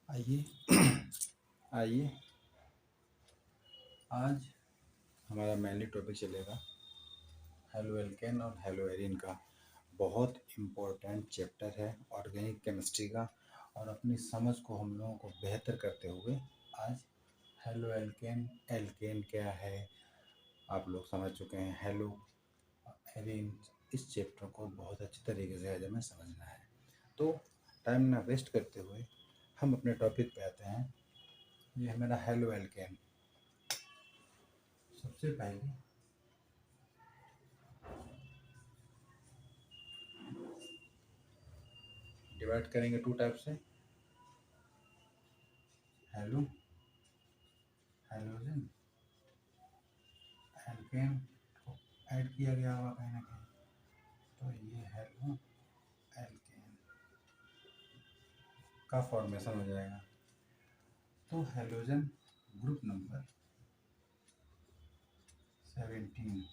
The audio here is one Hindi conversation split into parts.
आइए आइए आज हमारा मेनली टॉपिक चलेगा हेलो एल्केन और हेलो एरिन का। बहुत इम्पोर्टेंट चैप्टर है ऑर्गेनिक केमिस्ट्री का, और अपनी समझ को हम लोगों को बेहतर करते हुए आज हेलो एल्केन एल्केन क्या है आप लोग समझ चुके हैं। हेलो एरिन, इस चैप्टर को बहुत अच्छी तरीके से आज हमें समझना है। तो टाइम ना वेस्ट करते हुए हम अपने टॉपिक पे आते हैं। ये है मेरा हेलो एल्केन। सबसे पहले डिवाइड करेंगे टू टाइप से, हेलो हेलोजन एल्केन को ऐड किया गया होगा कहीं ना कहीं, तो ये हेलो एल्केन का फॉर्मेशन हो जाएगा। तो halogen group number 17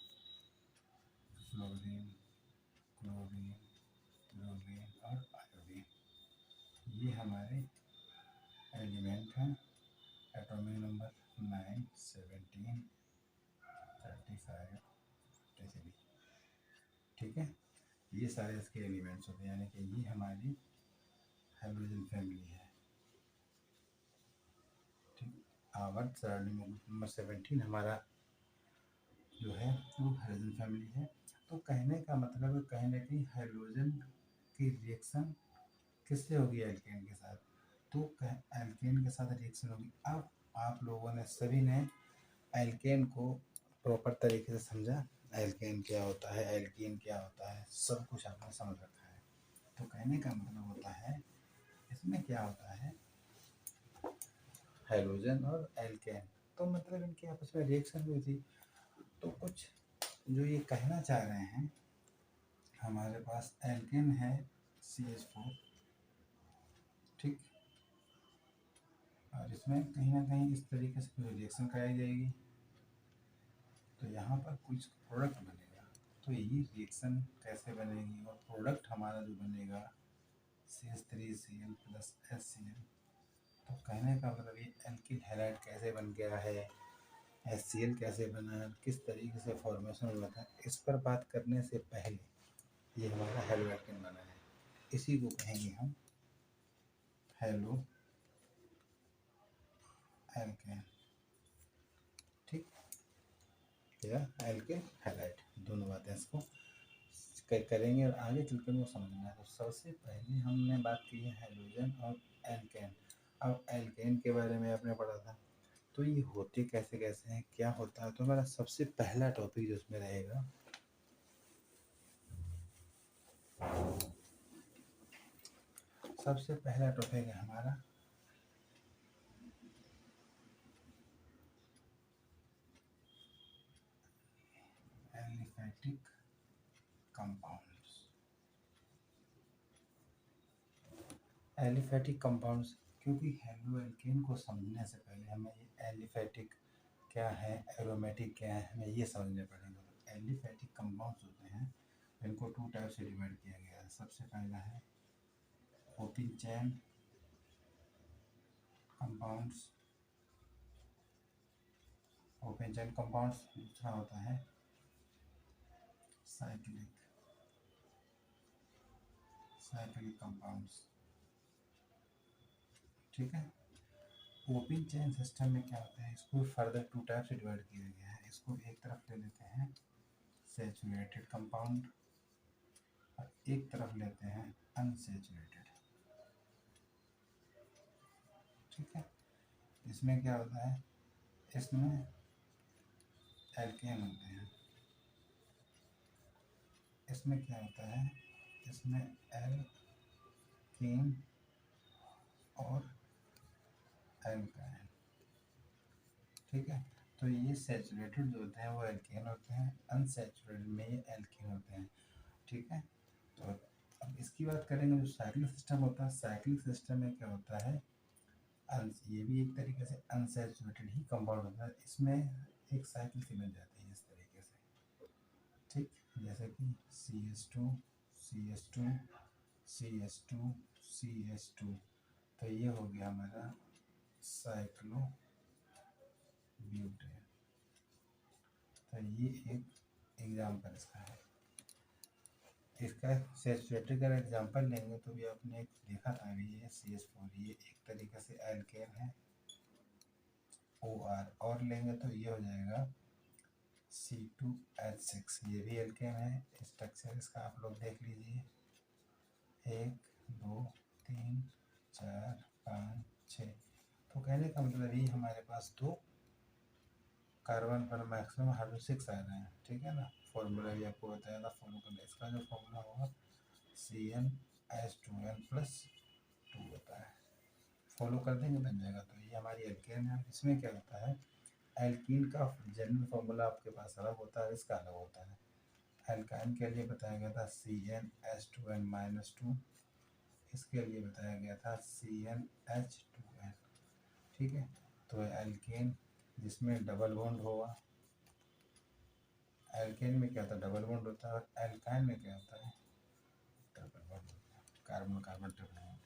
fluorine chlorine bromine और आयोडीन, ये हमारे एलिमेंट हैं। Atomic number 9 17 35 43। ठीक है, ये सारे इसके एलिमेंट्स होते हैं, यानी कि ये हमारी हेलोजन फैमिली है। ठीक, आवर सराउंडिंग नंबर 17 हमारा जो है वो हेलोजन फैमिली है। तो कहने का मतलब है कहीं ना कहीं हेलोजन की रिएक्शन किससे होगी? एल्केन के साथ। तो एल्केन के साथ रिएक्शन होगी। अब आप लोगों ने सभी ने एल्केन को प्रॉपर तरीके से समझा, एल्केन क्या होता है, एल्कीन क्या होता है, सब कुछ आपने समझ रखा है। तो कहने का मतलब होता है इसमें क्या होता है, हेलोजन और एल्केन, तो मतलब इनके आपस में रिएक्शन हुई थी। तो कुछ जो ये कहना चाह रहे हैं, हमारे पास एल्केन है CH4, ठीक, और इसमें कहीं ना कहीं इस तरीके से कोई रिएक्शन कराई जाएगी, तो यहाँ पर कुछ प्रोडक्ट बनेगा। तो ये रिएक्शन कैसे बनेगी और प्रोडक्ट हमारा जो बनेगा CH3Cl प्लस HCl। तो कहने का मतलब ये एल्किल हैलाइड कैसे बन गया है, HCl कैसे बना है, किस तरीके से फॉर्मेशन हुआ था, इस पर बात करने से पहले ये हमारा हेलो एल्केन बना है। इसी को कहेंगे हम हेलो एल्केन, ठीक, या एल्केन हैलाइड, दोनों बातें इसको करेंगे और आगे चल कर वो समझना है। तो सबसे पहले हमने बात की है हेलोजन और एल्केन। अब एल्केन के बारे में आपने पढ़ा था, तो ये होते कैसे कैसे हैं, क्या होता है। तो हमारा सबसे पहला टॉपिक जो उसमें रहेगा, सबसे पहला टॉपिक है हमारा एलिफैटिक कंपाउंड्स। एलिफैटिक कंपाउंड्स, क्योंकि हेलो एल्केन को समझने से पहले हमें ये एलिफैटिक क्या है, एरोमेटिक क्या है, हमें ये समझने पड़ेंगे। तो एलिफैटिक कंपाउंड्स होते हैं, इनको टू टाइप से डिवाइड किया गया है। सबसे पहला है ओपन चैन कंपाउंड्स, ओपन चैन कंपाउंड्स। दूसरा होता है साइक्लिक साइक्लिक कंपाउंड्स, ठीक है। ओपन चैन सिस्टम में क्या होता है, इसको फर्दर टू टाइप से डिवाइड किया गया है। इसको एक तरफ ले लेते हैं सैचुरेटेड कंपाउंड और एक तरफ लेते हैं अनसैचुरेटेड, ठीक है। इसमें क्या होता है, इसमें एल्केन होते हैं, इसमें क्या होता है, इसमें एल्कीन और एल्काइन, ठीक है। तो ये सैचुरेटेड जो होते हैं वो एल्केन होते हैं, अनसैचुरेटेड में ये एल्कीन होते हैं, ठीक है। तो अब इसकी बात करेंगे, जो साइक्लिक सिस्टम होता है, साइक्लिक सिस्टम में क्या होता है, ये भी एक तरीके से अनसैचुरेटेड ही कंपाउंड होता है। इसमें एक साइकिल सी बन जाती है इस तरीके से, ठीक, जैसे कि CH2 CH2 CH2 CH2, तो ये हो गया हमारा साइक्लोब्यूटेन। तो ये एक एग्जाम्पल इसका है। इसका सैचुरेटेड का एग्जाम्पल लेंगे तो भी आपने एक देखा था अभी, ये CH4, ये एक तरीके से एल्केन है OR, और लेंगे तो ये हो जाएगा C2H6, ये भी एल्केन है। स्ट्रक्चर इसका आप लोग देख लीजिए, 1 2 3 4 5 6। तो कहने का मतलब ये हमारे पास 2 कार्बन पर मैक्सिमम हाइड्रोक्सिक्स आ रहे हैं, ठीक है ना। फॉर्मूला भी आपको बताया था, फॉलो करना। इसका जो फॉर्मूला होगा CnH2n+2 होता है, फॉलो कर देंगे बन जाएगा। तो ये हमारी एल्केन है। इसमें क्या होता है, एल्कीन का जनरल फॉर्मूला आपके पास अलग होता है, इसका अलग होता है। एल्काइन के लिए बताया गया था CnH2n-2, इसके लिए बताया गया था CnH2n, ठीक है। तो एल्केन जिसमें डबल बॉन्ड होगा, एल्केन में क्या होता है, डबल बॉन्ड होता है, और एल्काइन में क्या होता है, ट्रिपल बॉन्ड होता है, कार्बन कार्बन ट्रिपल बॉन्ड।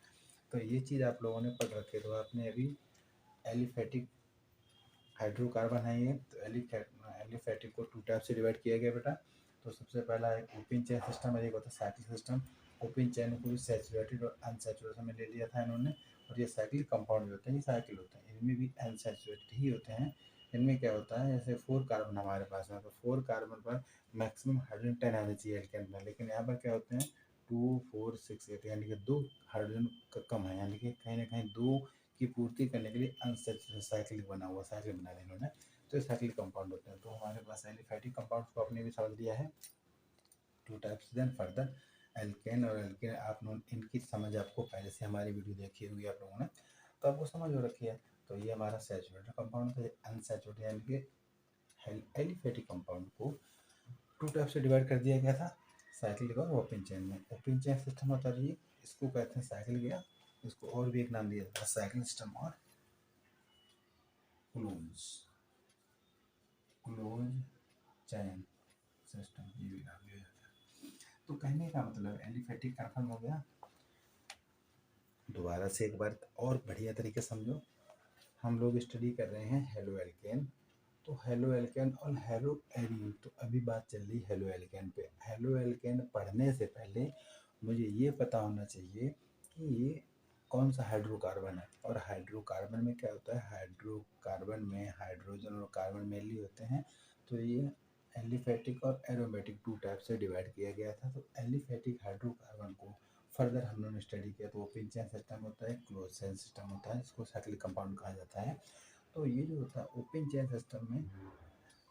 तो ये चीज़ आप लोगों ने पढ़ रखी है। तो आपने अभी एलिफेटिक हाइड्रोकार्बन है ये, तो एलिफेटिक को 2 टाइप से डिवाइड किया गया बेटा। तो सबसे पहला है ओपन चेन सिस्टम, एक होता है साइक्लिक सिस्टम। ओपन चेन को भी सैचुरेटेड और अनसैचुरेटेड में ले लिया था इन्होंने। और ये साइक्लिक कंपाउंड भी होते हैं, ये साइकिल होते हैं, इनमें भी अनसैचुरेटेड ही होते हैं। इनमें क्या होता है, जैसे 4 कार्बन हमारे पास है, तो 4 कार्बन पर मैक्सिमम हाइड्रोजन 10 आना चाहिए एल्केन में, लेकिन यहाँ पर क्या होते हैं 2 4 6 8, यानी कि 2 हाइड्रोजन कम है, यानी कि कहीं ना कहीं 2 की पूर्ति करने के लिए अनसैचुरेटेड साइक्लिक बना हुआ, साइकिल बना दिया इन्होंने। तो ये साइक्लिक कंपाउंड होते हैं। तो हमारे पास एलिफैटिक कंपाउंड को आपने भी समझ लिया है, 2 टाइप्स। देन फर्दर एल्केन और एल्केन, आप इनकी समझ आपको पहले से हमारी वीडियो देखी हुई आप लोगों ने, तो आपको समझ हो रखी है। तो ये हमारा सैचुरेटेड कंपाउंड था, अनसैचुरेटेड यानी कि एलिफैटिक कंपाउंड को 2 टाइप से डिवाइड कर दिया गया था, साइक्लिक और ओपन चेन में। ओपन चेन सिस्टम होता है, इसको कहते हैं साइक्लिक, या इसको और भी एक नाम दिया जाता है साइक्लिक सिस्टम और क्लोज चैन सिस्टम, ये भी नाम दिया जाता है। तो कहने का मतलब एलिफैटिक कन्फर्म हो गया। दोबारा से एक बार और बढ़िया तरीके समझो, हम लोग स्टडी कर रहे हैं हेलो एल्केन। तो हेलो एल्केन और हेलो एरीन, तो अभी बात चल रही हेलो एल्केन पे। हेलो एल्केन पढ़ने से पहले मुझे ये पता होना चाहिए कि ये कौन सा हाइड्रोकार्बन है। और हाइड्रोकार्बन में क्या होता है, हाइड्रोकार्बन में हाइड्रोजन और कार्बन मेनली होते हैं। तो ये एलिफैटिक और एरोमेटिक 2 टाइप से डिवाइड किया गया था। तो एलिफैटिक हाइड्रोकार्बन को फर्दर हम लोगों ने स्टडी किया, तो ओपन चेन सिस्टम होता है, क्लोज चेन सिस्टम होता है, इसको साइक्लिक कंपाउंड कहा जाता है। तो ये जो होता है ओपन चेन सिस्टम में,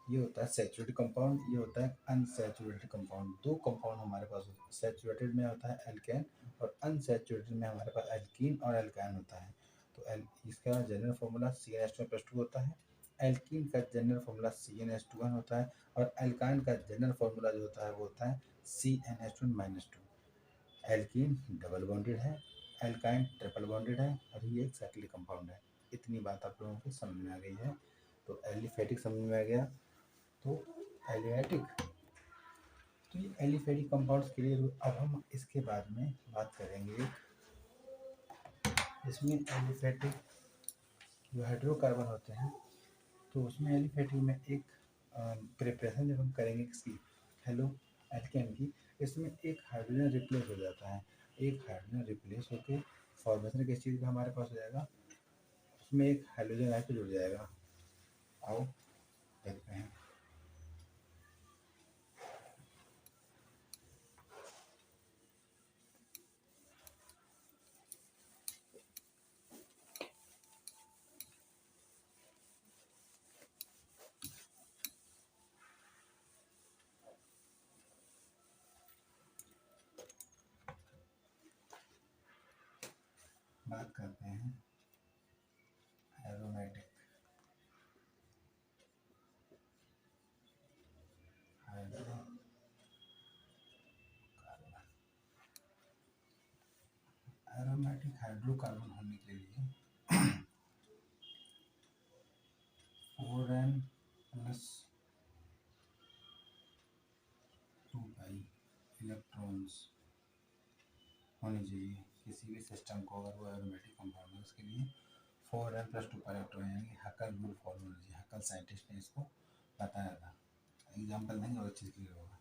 ये होता है सैचुरेटेड कंपाउंड, ये होता है अनसैचुरेटेड कंपाउंड। 2 कंपाउंड हमारे पास होता है, सैचुरेटेड में होता है एल्केन, और अनसैचुरेटेड में हमारे पास एल्कीन और एल्काइन होता है। तो इसका जनरल फॉर्मूला CnH2n+2 होता है। एल्कीन का जनरल फॉर्मूला CnH2n होता है, और एल्काइन का जनरल फॉर्मूला जो होता है वो होता है CnH2n-2। एल्कीन डबल बॉन्डेड है, एल्काइन ट्रिपल बॉन्डेड है, और ये एक साइक्लिक कंपाउंड है। इतनी बात आप लोगों को समझ में आ गई है। तो एलिफैटिक समझ में आ गया। तो एलिफैटिक, तो ये एलिफैटिक कंपाउंड्स के लिए। अब हम इसके बाद में बात करेंगे, इसमें एलिफैटिक जो हाइड्रोकार्बन होते हैं, तो उसमें एलिफैटिक में एक प्रिपरेशन जब हम करेंगे किसकी, हेलो एल्केन की, इसमें एक हाइड्रोजन रिप्लेस हो जाता है। एक हाइड्रोजन रिप्लेस होकर फॉर्मेशन किस चीज़ का हमारे पास हो जाएगा, उसमें एक हाइड्रोजन आके जुड़ जाएगा। आओ देखते हैं। बात करते हैं एरोमेटिक हाइड्रोकार्बन। एरोमेटिक हाइड्रोकार्बन होने के लिए 4n+2 इलेक्ट्रॉन्स होने चाहिए किसी भी सिस्टम को अगर वो एरोमेटिक कंपाउंड है उसके लिए 4n+2 पर इलेक्ट्रॉन यानी हकल रूल फॉलो होना चाहिए। हकल साइंटिस्ट ने इसको बताया था। एग्जाम्पल देंगे और अच्छी क्लियर होगा।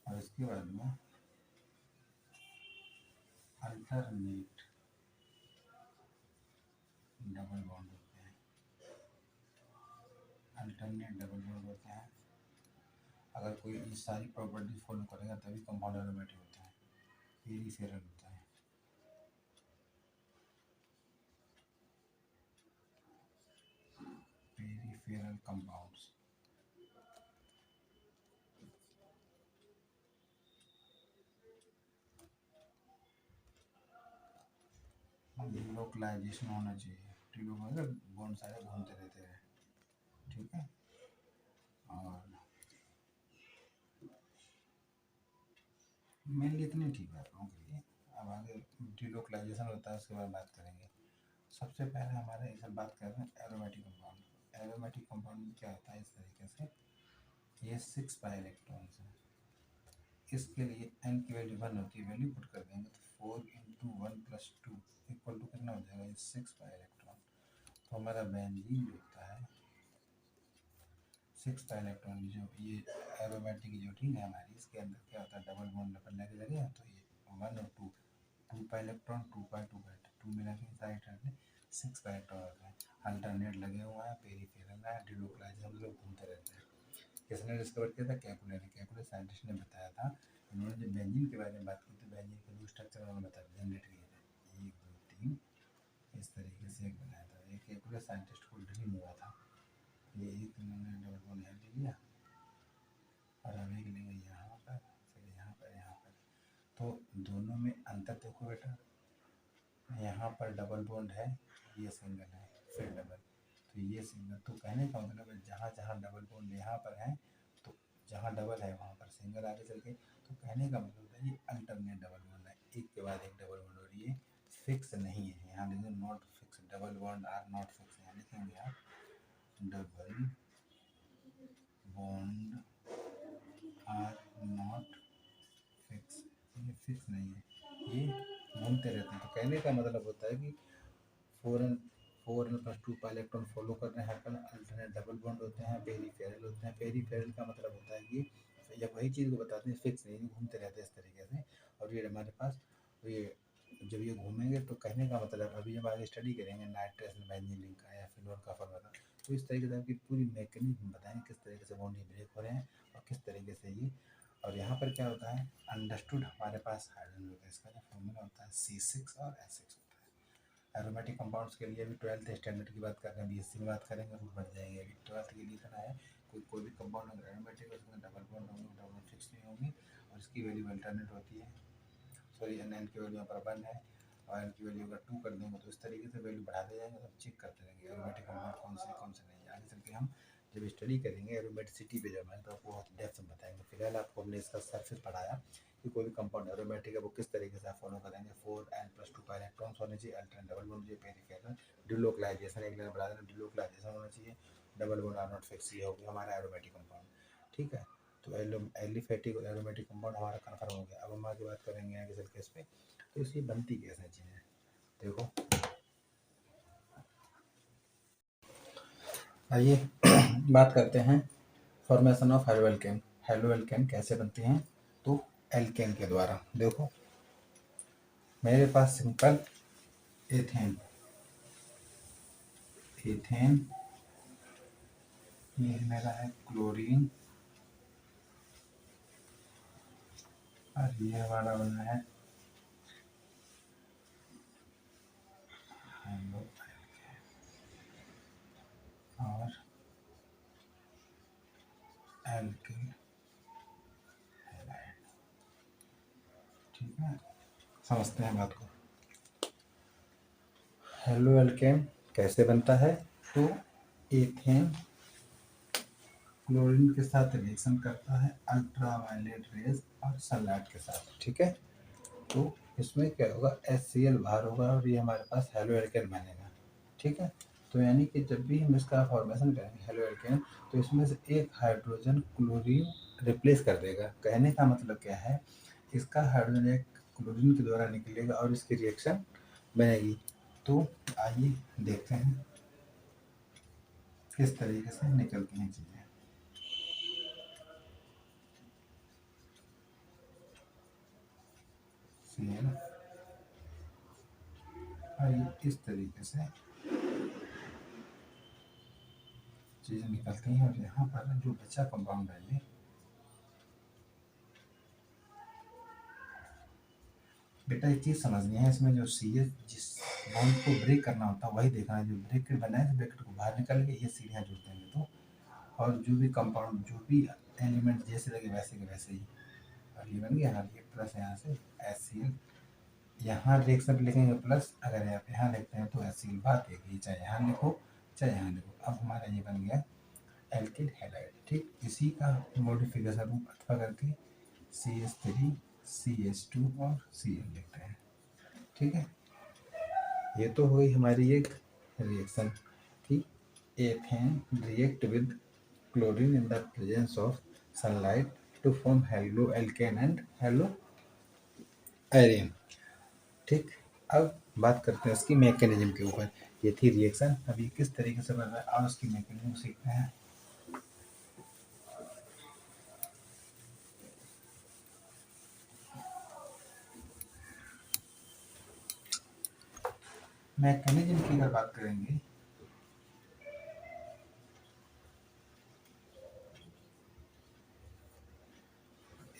और इसके बाद में अल्टरनेट डबल बॉन्ड होते हैं। अल्टरनेट डबल बॉन्ड होते हैं। अगर कोई इस सारी प्रॉपर्टीज फॉलो करेगा तभी कंपाउंड एरोमेटिक होता है, पेरिफेरल होता है। पेरिफेरल कंपाउंड्स लोकलाइजेशन होना चाहिए। मतलब बॉन्ड सारे घूमते रहते हैं, ठीक है। और मेनली इतनी ठीक है आप लोगों के लिए। अब आगे डिलोकलाइजेशन होता है उसके बाद बात करेंगे। सबसे पहले हमारे इस बात कर रहे हैं एरोमेटिक कंपाउंड। एरोमेटिक कंपाउंड में क्या होता है इस तरीके से, ये 6 पाई इलेक्ट्रॉन्स हैं। इसके लिए n की वैल्यू 1 होती है, वैल्यू पुट कर देंगे तो 4 × 1+2 इक्वल टू कितना हो जाएगा, 6 पाई इलेक्ट्रॉन। तो हमारा बेंजीन जो होता है 6 पाई इलेक्ट्रॉन जो ये एरोमेटिक जो रिंग है हमारी, इसके अंदर क्या होता है डबल बॉन्ड लगे लगे हैं, तो ये 1 और 2 पाई इलेक्ट्रॉन 2 पाई 2 मिला के साइड में 6 पाई इलेक्ट्रॉन होते हैं। अल्टरनेट लगे हुए हैं, पेरिफेरल है, डिलोकलाइज हम लोग घूमते रहते हैं। किसने डिस्कवर किया था, केकुले ने। केकुले साइंटिस्ट ने बताया था। इन्होंने जब बेंजीन के बारे में बात की तो बेंजीन के 2 स्ट्रक्चर उन्होंने बताया, जनरेट किए थे 1 2 3 इस तरीके से एक बनाया था। एक केकुले साइंटिस्ट को ड्रीम हुआ था, ये एक इन्होंने डबल बॉन्ड यहाँ ले लिया और अब एक लेंगे यहाँ पर, फिर यहाँ पर। तो दोनों में अंतर देखो बेटा, यहाँ पर डबल बॉन्ड है, ये सिंगल है, फिर डबल, तो ये सिंगल। तो कहने का मतलब है जहाँ जहाँ डबल बॉन्ड यहाँ पर है, तो जहाँ डबल है वहाँ पर सिंगल आगे चल के। तो कहने का मतलब है ये अल्टरनेट डबल बॉन्ड है, एक के बाद एक डबल बॉन्ड, और ये फिक्स नहीं है। यहाँ लिखेंगे not fix, double bond or not fix. यहाँ लिखेंगे आप double bond or not fix, ये फिक्स नहीं है, ये घूमते रहते हैं। तो कहने का मतलब होता है कि 4n+2 पाई इलेक्ट्रॉन फॉलो कर रहे हैं, अल्टरनेट डबल बॉन्ड होते हैं, पेरिफेरल होते हैं। पेरिफेरल का मतलब होता है कि जब वही चीज़ को बताते हैं फिक्स नहीं, घूमते रहते हैं इस तरीके से। और ये हमारे पास ये जब ये घूमेंगे तो कहने का मतलब अभी जब आगे स्टडी करेंगे नाइट्रस बेंजीन का या फिनोल का फॉर्मूला, तो इस तरीके से आपकी पूरी मैकेनिज्म बताएंगे किस तरीके से बॉन्ड ब्रेक हो रहे हैं और किस तरीके से ये। और यहाँ पर क्या होता है, अंडरस्टूड हमारे पास हाइड्रोजन होता है, इसका जो फॉर्मूला होता है C6 और S6 होता है। एरोमेटिक कंपाउंड्स के लिए अभी 12th स्टैंडर्ड की बात कर रहे हैं, BSc में बात करेंगे रूल बढ़ जाएंगे। अभी 12th के लिए इतना है, कोई भी कंपाउंड अगर एरोमेटिक है उसमें डबल बॉन्ड होंगे, डबल फिक्स नहीं होंगी, और इसकी वैल्यू अल्टरनेट होती है। सॉरी n की वैल्यू यहाँ पर 1 है और n की वैल्यू अगर 2 कर देंगे तो इस तरीके से वैल्यू बढ़ाते जाएंगे, तो हम चेक करते रहेंगे एरोमेटिक कंपाउंड कौन से नहीं है। आगे चल के हम जब स्टडी करेंगे एरोमेटिसिटी पे जब आए तो आपको बहुत डेप्थ में बताएंगे। फिलहाल आपको हमने इसका सरफेस पढ़ाया कि कोई भी कंपाउंड एरोमेटिक है वो किस तरीके से आप फॉलो करेंगे। 4n+2 पाई इलेक्ट्रॉन्स होने चाहिए, अल्टरनेट डबल बॉन्ड चाहिए, पेरिफेरल डिलोकलाइजेशन एक लेयर बढ़ा देना, डिलोकलाइजेशन होना चाहिए, double bond or not fix, ये हो गया हमारा एरोमेटिक कंपाउंड। ठीक है, तो एलिफेटिक और एरोमेटिक कंपाउंड हमारा कन्फर्म हो गया। अब हम आगे बात करेंगे आगे चल के इस पर, तो इसकी बनती कैसे चीज़ें देखो। आइए बात करते हैं formation of hello alkane. Halo alkene कैसे बनती हैं, तो एल्केन के द्वारा। देखो मेरे पास सिंपल एथेन, एथेन ये मेरा है क्लोरीन, और ये हमारा बना है हेलो और एल्किल हैलाइड। ठीक है, समझते हैं बात को। हेलो एल्केन कैसे बनता है, तो एथेन क्लोरीन के साथ रिएक्शन करता है अल्ट्रावायलेट रेज और सनलाइट के साथ। ठीक है, तो इसमें क्या होगा, HCl बाहर होगा और ये हमारे पास हेलो एल्केन बनेगा। ठीक है, तो यानी कि जब भी हम इसका फॉर्मेशन करेंगे हेलो एल्केन, तो इसमें से एक हाइड्रोजन क्लोरीन रिप्लेस कर देगा। कहने का मतलब क्या है, इसका हाइड्रोजन एक क्लोरीन के द्वारा निकलेगा और इसकी रिएक्शन बनेगी। तो आइए देखते हैं किस तरीके से निकलती हैं चीज़ें। Cl और ये इस तरीके से चीज़ें निकलती हैं। और यहाँ पर जो बचा कंपाउंड है ये बेटा एक चीज़ समझनी है, इसमें जो सी एच जिस बॉन्ड को ब्रेक करना होता है वही देखना है। जो ब्रेक बनाए तो ब्रैकेट को बाहर निकाल के ये सीढ़ियाँ जुड़ देंगे तो, और जो भी कंपाउंड जो भी एलिमेंट जैसे लगे वैसे के वैसे ही। और ये बन गया ना, ये प्लस यहाँ से HCl, यहाँ रिएक्शन पे लिखेंगे प्लस, अगर आप यहाँ लिखते हैं तो HCl बात एक ही, चाहे यहाँ लिखो चाहे यहाँ लिखो। अब हमारा ये बन गया एल्किल हैलाइड। ठीक, इसी का मॉडिफिकेशन रूप अथवा करके CH3 CH2 और Cl लिखते हैं। ठीक है, ये तो हुई हमारी एक रिएक्शन। ठीक, ethane react with chlorine in the presence of sunlight to form halo alkane and halo arene. ठीक, अब बात करते हैं इसकी मैकेनिज्म के ऊपर। ये थी रिएक्शन, अभी किस तरीके से बन रहा है और उसकी मैकेनिज्म सीखते हैं। मैकेनिज्म की अगर बात करेंगे,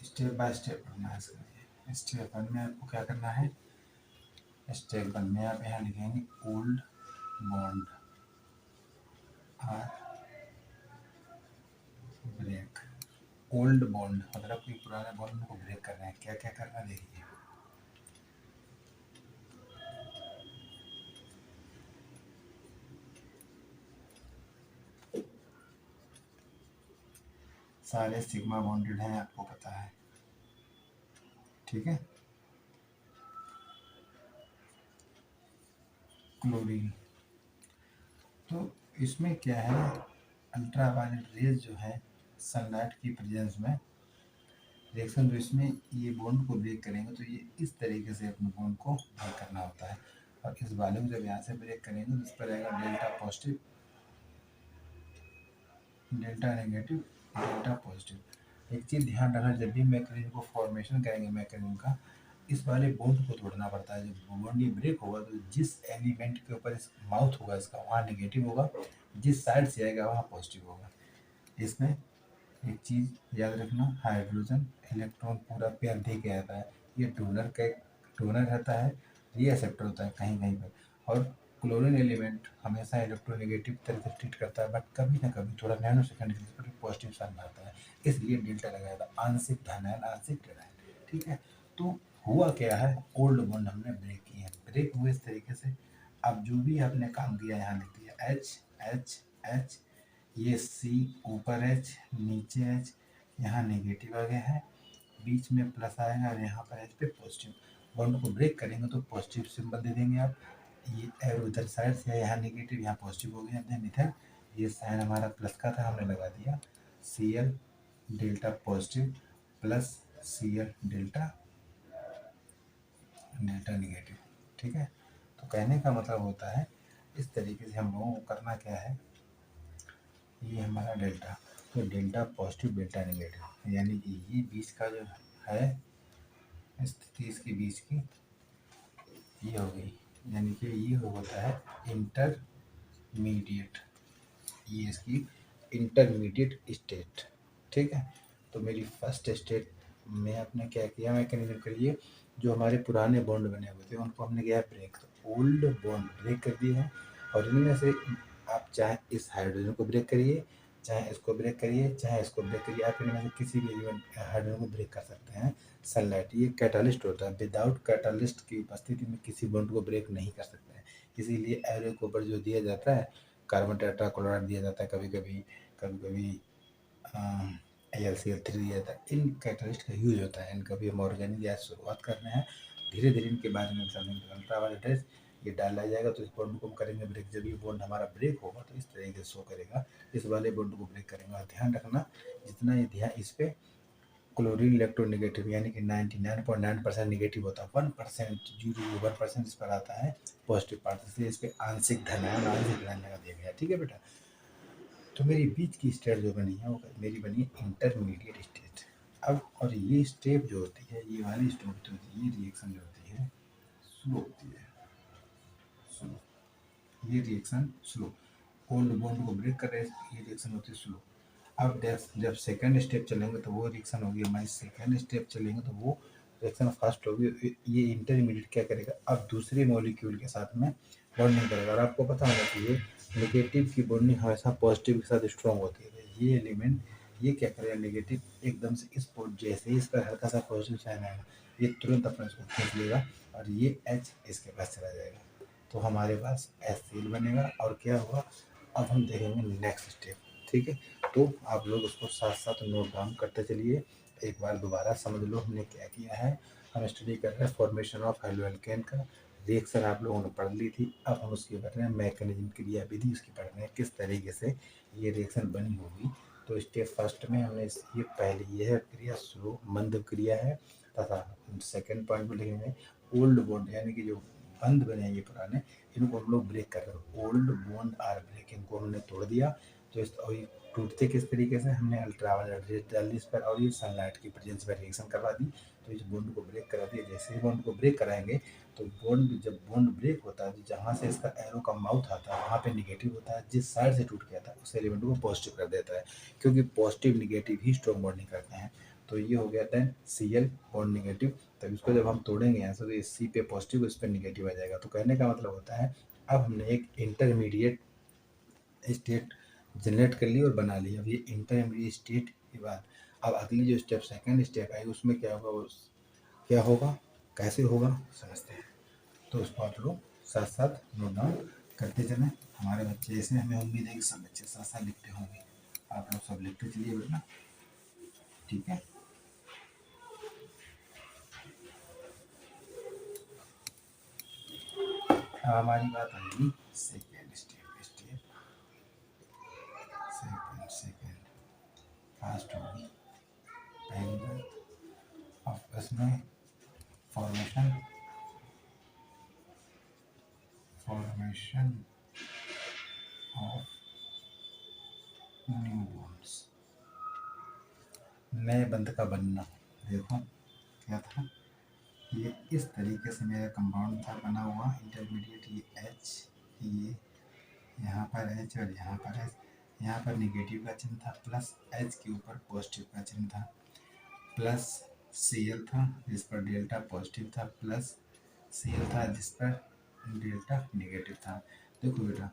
स्टेप बाय स्टेप पढ़ना है इसका। स्टेप वन में आपको क्या करना है, स्टेप वन में आप यहाँ लिखेंगे old bond are break. Old bond मतलब कि पुराने बॉन्ड को ब्रेक कर रहे हैं। क्या क्या करना है देखिए, सारे सिग्मा बॉन्डेड हैं आपको पता है। ठीक है, क्लोरीन, तो इसमें क्या है, अल्ट्रा वायलेट रेज जो है सनलाइट की प्रेजेंस में रिएक्शन, जो इसमें ये बॉन्ड को ब्रेक करेंगे तो ये इस तरीके से अपने बॉन्ड को ब्रेक करना होता है। और इस वाले को जब यहाँ से ब्रेक करेंगे तो इस पर आएगा delta positive, delta negative, delta positive. एक चीज़ ध्यान रखना, जब भी मैकेनिज्म को फॉर्मेशन करेंगे मैकेनिज्म का, इस वाले बॉन्ड को तोड़ना पड़ता है। जब बॉन्ड ये ब्रेक होगा तो जिस एलिमेंट के ऊपर इस माउथ होगा इसका वहाँ नेगेटिव होगा, जिस साइड से आएगा वहाँ पॉजिटिव होगा। इसमें एक चीज़ याद रखना, हाइड्रोजन इलेक्ट्रॉन पूरा पेयर दे के आता है। ये डोनर का एक डोनर रहता है, ये एक्सेप्टर होता है कहीं कहीं पर। और क्लोरीन एलिमेंट हमेशा इलेक्ट्रोनेगेटिव तरह से ट्रीट करता है, बट कभी ना कभी थोड़ा नैनो सेकंड के लिए पॉजिटिव साइन आता है, इसलिए डेल्टा लगाया था, आंशिक धनायन आंशिक ऋणायन। ठीक है, तो हुआ क्या है, ओल्ड बॉन्ड हमने ब्रेक किए हैं, ब्रेक हुए इस तरीके से। अब जो भी आपने काम किया यहाँ लिख दिया एच एच एच, ये सी ऊपर एच नीचे एच, यहाँ नेगेटिव आ गया है, बीच में प्लस आएगा और यहाँ पर एच पे पॉजिटिव। बॉन्ड को ब्रेक करेंगे तो पॉजिटिव सिंबल दे देंगे आप, ये एरो इधर साइड से, यहाँ नेगेटिव यहाँ पॉजिटिव हो गया। देन इधर ये साइन हमारा प्लस का था, हमने लगा दिया Cl delta positive plus Cl delta delta negative. ठीक है, तो कहने का मतलब होता है इस तरीके से हम लोगों को करना क्या है, ये हमारा डेल्टा, तो डेल्टा पॉजिटिव डेल्टा नेगेटिव, यानी कि ये बीच का जो है स्थिति इसके बीच की ये हो गई, यानी कि ये होता है इंटरमीडिएट, ये इसकी इंटरमीडिएट स्टेट। ठीक है, तो मेरी फर्स्ट स्टेट में आपने क्या किया मैकेनिज्म के लिए, जो हमारे पुराने बॉन्ड बने हुए थे उनको हमने किया ब्रेक, तो ओल्ड बॉन्ड ब्रेक कर दिए हैं। और इनमें से आप चाहे इस हाइड्रोजन को ब्रेक करिए, चाहे इसको ब्रेक करिए, चाहे इसको ब्रेक करिए, आप इनमें से किसी भी एलिमेंट हाइड्रोजन को ब्रेक कर सकते हैं। सनलाइट ये कैटालिस्ट होता है, विदाउट कैटालिस्ट की उपस्थिति में किसी बॉन्ड को ब्रेक नहीं कर सकते हैं। इसीलिए एरो के ऊपर जो दिया जाता है कार्बन टेट्राक्लोराइड दिया जाता है, कभी कभी AlCl3 दिया जाता है, इन कैटालिस्ट का यूज होता है। इनका भी हम ऑर्गेनिक गैस शुरुआत कर रहे हैं, धीरे धीरे इनके बारे में समझेंगे। अल्ट्रा वायलेट रेज ये डाला जाएगा तो इस बॉन्ड को हम करेंगे ब्रेक। जब ये बॉन्ड हमारा ब्रेक होगा तो इस तरीके से शो करेगा, इस वाले बॉन्ड को ब्रेक करेंगे। और ध्यान रखना, जितना ये ध्यान इस पे क्लोरीन इलेक्ट्रोनेगेटिव यानी कि 99.9% निगेटिव होता है, 1% 0.1% इस पर आता है पॉजिटिव पार्ट, इसलिए इस पर आंशिक धन है, आंशिक धन लगा दिया गया। ठीक है बेटा, तो मेरी बीच की स्टेट जो बनी है वो मेरी बनी है इंटरमीडिएट स्टेट। अब और ये स्टेप जो होती है, ये वाली स्टेप जो होती है, ये रिएक्शन जो होती है स्लो होती है, स्लो, ये रिएक्शन स्लो, ओल्ड बॉन्ड को ब्रेक कर रहे हैं, ये रिएक्शन होती है स्लो। अब जब सेकंड स्टेप चलेंगे तो वो रिएक्शन होगी हमारी, सेकंड स्टेप चलेंगे तो वो रिएक्शन फास्ट होगी। ये इंटरमीडिएट क्या करेगा, अब दूसरे मॉलिक्यूल के साथ में बॉन्डिंग करेगा। और आपको पता होना चाहिए नेगेटिव की बॉन्डिंग हमेशा पॉजिटिव के साथ स्ट्रॉन्ग होती है। ये एलिमेंट ये क्या करेगा, नेगेटिव एकदम से इस जैसे ही इस पर हल्का सा पॉजिटिव साइन आएगा, ये तुरंत अपने इसको खींच लेगा और ये H इसके पास चला जाएगा, तो हमारे पास HCl बनेगा। और क्या होगा, अब हम देखेंगे नेक्स्ट स्टेप। ठीक है, तो आप लोग उसको साथ साथ नोट डाउन करते चलिए। एक बार दोबारा समझ लो हमने क्या किया है। हम स्टडी कर रहे हैं फॉर्मेशन ऑफ हेलोएल्केन का, रिएक्शन आप लोगों ने पढ़ ली थी। अब हम उसकी पढ़ रहे हैं मैकेनिज्म, क्रिया विधि उसकी पढ़ रहे हैं, किस तरीके से ये रिएक्शन बनी होगी। तो स्टेप फर्स्ट में हमने ये पहली यह क्रिया स्लो मंद क्रिया है, तथा सेकेंड पॉइंट में लिखेंगे ओल्ड बॉन्ड यानी कि जो बंद बने हैं ये पुराने, इनको हम लोग ब्रेक कर रहे हैं, ओल्ड बॉन्ड आर ब्रेक, इनको हमने तोड़ दिया। तो इस टूटते किस तरीके से, हमने अल्ट्रावायलेट रेज डाल दी इस पर और ये सनलाइट की प्रेजेंस पर रिएक्शन करवा दी, तो इस बॉन्ड को ब्रेक करा दिया। जैसे ही बॉन्ड को ब्रेक कराएंगे तो बॉन्ड, जब बॉन्ड ब्रेक होता है, जहाँ से इसका एरो का माउथ आता है वहाँ पे निगेटिव होता है, जिस साइड से टूट गया था उस एलिमेंट को पॉजिटिव कर देता है, क्योंकि पॉजिटिव निगेटिव ही स्ट्रॉन्ग बॉन्डिंग करते हैं। तो ये हो गया देन Cl बॉन्ड निगेटिव। तब इसको जब हम तोड़ेंगे यहाँ से तो इस C पे पॉजिटिव, इस पर निगेटिव आ जाएगा। तो कहने का मतलब होता है अब हमने एक इंटरमीडिएट स्टेट जनरेट कर ली और बना ली। अब ये इंटरमीडिएट स्टेट के बाद अब अगली जो स्टेप सेकंड स्टेप आएगी उसमें क्या होगा, उस क्या होगा, कैसे होगा, समझते हैं। तो उसको आप लोग साथ साथ नोट डाउन करते चलें। हमारे बच्चे ऐसे, हमें उम्मीद है कि सब बच्चे साथ साथ लिखते होंगे। आप लोग सब लिखते चलिए बेटा, ठीक है। अब हमारी बात आएगी सेकेंड स्टेप, सेकेंड फास्ट होगी पहली बात। अब इसमें फॉर्मेशन ऑफ न्यू बॉन्ड्स, नए बंध का बनना। देखो क्या था, ये इस तरीके से मेरा कंपाउंड था बना हुआ इंटरमीडिएट, ये H, ये यहाँ पर H और यहाँ पर H, यहाँ पर निगेटिव का चिन्ह था, प्लस H के ऊपर पॉजिटिव का चिन्ह था, प्लस Cl था जिस पर डेल्टा पॉजिटिव था, प्लस Cl था जिस पर डेल्टा नेगेटिव था। देखो बेटा,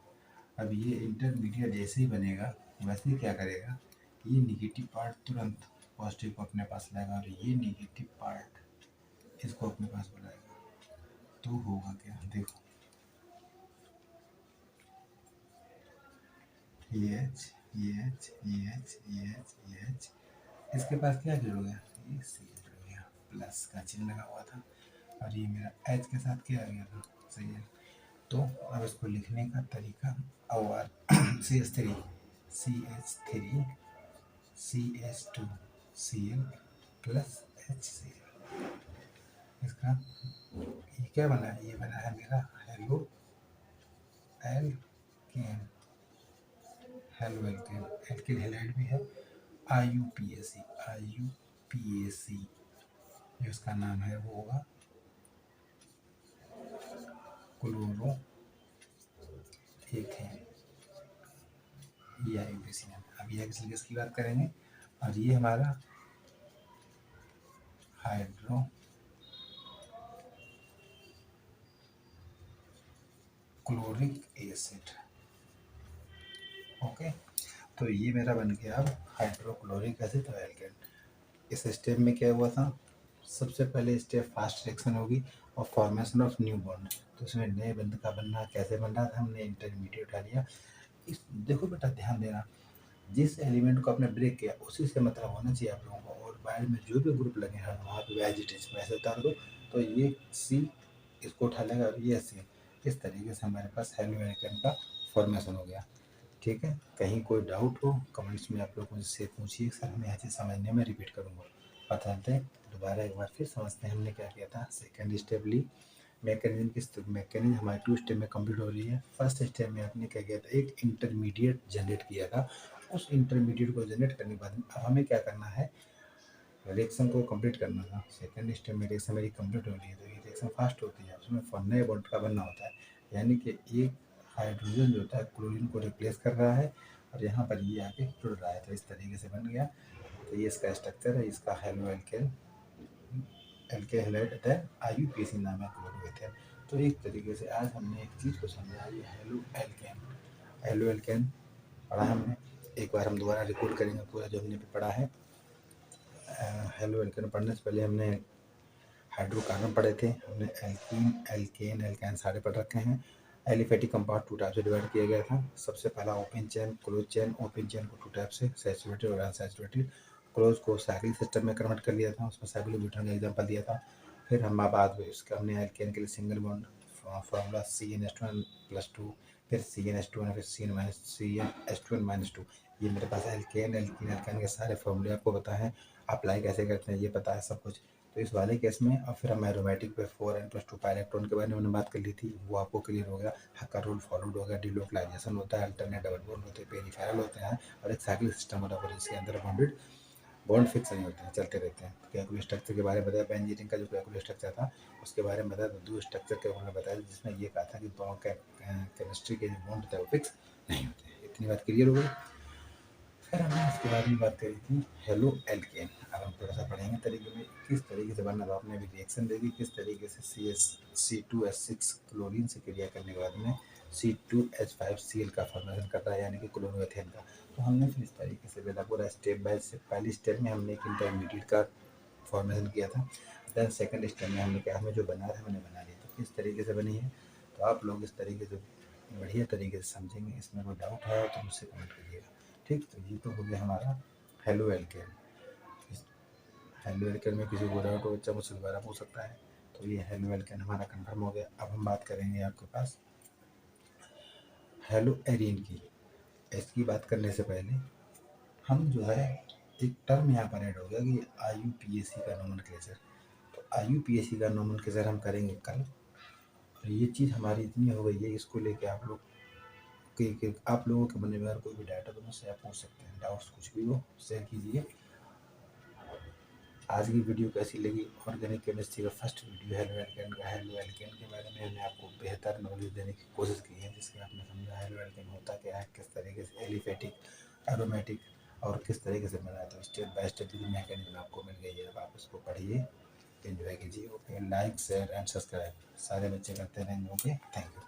अब ये इंटरमीडिएट जैसे ही बनेगा वैसे ही क्या करेगा, ये निगेटिव पार्ट तुरंत पॉजिटिव को अपने पास लाएगा और ये निगेटिव पार्ट इसको अपने पास बुलाएगा। तो होगा क्या, देखो ये H, ये H, ये H, ये H, ये H, इसके पास क्या जुड़ गया, ये Cl जुड़ गया, प्लस का चिन्ह लगा हुआ था, और ये मेरा H के साथ क्या आ गया था, Cl। तो अब इसको लिखने का तरीका, और CH3 CH3 CH2 Cl plus HCl, इसका ये क्या बना है, ये बना है मेरा halo alkane, halo alkane, alkane halide भी है, IUPAC, IUPAC जो इसका नाम है वो होगा क्लोरो एथेन, ये IUPAC नाम। अब ये किसकी बात करेंगे, और ये हमारा हाइड्रो क्लोरिक एसिड। ओके, तो ये मेरा बन गया अब हाइड्रोक्लोरिक एसिड और एल्केन। इस स्टेप में क्या हुआ था, सबसे पहले स्टेप फास्ट रिएक्शन होगी और फॉर्मेशन ऑफ न्यू बॉन्ड। तो इसमें नए बंध का बनना कैसे बन रहा था, हमने इंटरमीडिएट उठा लिया। इस देखो बेटा ध्यान देना, जिस एलिमेंट को आपने ब्रेक किया उसी से मतलब होना चाहिए आप लोगों को, और बाहर में जो भी ग्रुप लगे हैं वहाँ पे वेजिटेज वैसे उतार दो। तो ये C इसको उठा लेगा और ये C, इस तरीके से हमारे पास हेलो एल्केन का फॉर्मेशन हो गया। ठीक है, कहीं कोई डाउट हो कमेंट्स में आप लोग मुझसे पूछिए, सर हमें ऐसे समझने में रिपीट करूँगा। बताते हैं दोबारा एक बार फिर समझते हैं हमने क्या किया था। सेकेंड स्टेप ली, मैकेनिज्म हमारी 2 स्टेप में कंप्लीट हो रही है। फर्स्ट स्टेप में आपने क्या किया था, एक इंटरमीडिएट जनरेट किया था। उस इंटरमीडिएट को जनरेट करने के बाद अब हमें क्या करना है, रिएक्शन को कंप्लीट करना था। सेकेंड स्टेप में रिएक्शन मेरी कंप्लीट हो रही है, तो ये रिएक्शन फास्ट होती है, उसमें नए बॉन्ड का बनना होता है, यानी कि एक हाइड्रोजन जो होता है क्लोरीन को रिप्लेस कर रहा है और यहाँ पर ये आके जुड़ रहा है, तो इस तरीके से बन गया। तो ये इसका स्ट्रक्चर है, इसका हेलो एल्केन एल्केहाइड IUPAC नाम है, क्लोरोएथेन। तो एक तरीके से आज हमने एक चीज़ को समझा, ये हेलो एल्केन पढ़ा हमने। एक बार हम दोबारा रिकॉर्ड करेंगे पूरा जो हमने पढ़ा है। हेलो एल्केन पढ़ने से पहले हमने हाइड्रोकार्बन पढ़े थे, हमने एल्कीन एल्केन एल्काइन सारे पढ़ रखे हैं। एलिफेटिक कंपाउंड 2 टाइप से डिवाइड किया गया था। सबसे पहला open chain, close chain. Open chain को 2 टाइप से, सैचुरेटेड और अनसैचुरेटेड। क्लोज को साइक्लिक सिस्टम में कन्वर्ट कर लिया था, उसमें साइक्लोब्यूटेन का एग्जाम्पल दिया था। फिर हम बाद में इसका हमने एल्केन के लिए सिंगल बॉन्ड फॉर्मूला CnH2n+2, फिर CnH2n, फिर CnH2n-2। ये मेरे पास एल्केन एल्कीन एल्काइन के सारे फॉर्मूले आपको पता है, अप्लाई कैसे करते हैं ये पता है सब कुछ। तो इस वाले केस में अब फिर हम एरोमेटिक पे 4n+2 इलेक्ट्रॉन के बारे में हमने बात कर ली थी, वो आपको क्लियर हो गया। हक्का रूल फॉलोड हो गया, डिलोकलाइजेशन होता है, अल्टरनेट डबल बॉन्ड होते हैं, पेरिफेरल होते हैं, और एक साइक्लिक सिस्टम होता है जिसके अंदर बॉन्ड फिक्स नहीं होते हैं, चलते रहते हैं। कैलकुलस स्ट्रक्चर के बारे में बताया, बेंजीन का जो कैलकुलस स्ट्रक्चर था उसके बारे में बताया। तो 2 स्ट्रक्चर के बारे में बताया जिसमें ये कहा था कि केमिस्ट्री के जो बॉन्ड होते हैं वो फिक्स नहीं होते हैं। इतनी बात क्लियर हो गई। फिर हमने इसके बारे में बात करी थी हेलो एल्केन। अब हम थोड़ा सा पढ़ेंगे तरीके में किस तरीके से बनना था, आपने भी रिएक्शन देखी किस तरीके से C2H6 क्लोरीन से क्रिया करने के बाद में C2H5Cl का फॉर्मेशन करता है, यानी कि क्लोरोएथेन का। तो हमने फिर इस तरीके से पहला पूरा स्टेप बाय स्टेप, पहली स्टेप में हमने एक इंटरमीडिएट का फॉर्मेशन किया था। देन सेकंड स्टेप में हमने क्या, हमें जो बना था हमने बना लिया। तो किस तरीके से बनी है, तो आप लोग इस तरीके से बढ़िया तरीके से समझेंगे। इसमें कोई डाउट है तो मुझसे कमेंट करिएगा। ठीक, तो ये तो हो गया हमारा हेलो एल्केन। हेलो एल्केन में किसी को डाउट हो बच्चा मुझसे दोबारा पूछ सकता है। तो ये हेलो एल्केन हमारा कंफर्म हो गया। अब हम बात करेंगे आपके पास हेलो एरीन की। इसकी बात करने से पहले हम जो है एक टर्म यहाँ पर ऐड हो गया कि IUPAC का नोमेनक्लेचर। तो IUPAC का नोमेनक्लेचर हम करेंगे कल। और ये चीज़ हमारी इतनी हो गई है, इसको लेके आप लोग कि आप लोगों के मन में अगर कोई भी डाउट है तो मुझसे आप पूछ सकते हैं। डाउट्स कुछ भी हो शेयर कीजिए। आज की वीडियो कैसी लगी, ऑर्गेनिक केमिस्ट्री का फर्स्ट वीडियो हेलो एल्केन का। हेलो एल्केन के बारे में हमने आपको बेहतर नॉलेज देने की कोशिश की है, जिसमें आपने समझा हेलो एल्केन होता क्या है, किस तरीके से एलिफेटिक, एरोमेटिक और किस तरीके से बना है। तो स्टेप बाय स्टेप मैकेनिज्म आपको मिल गई है। अब आप इसको पढ़िए, एंजॉय कीजिए। Okay, like share and subscribe सारे बच्चे करते रहेंगे। Okay, thank you.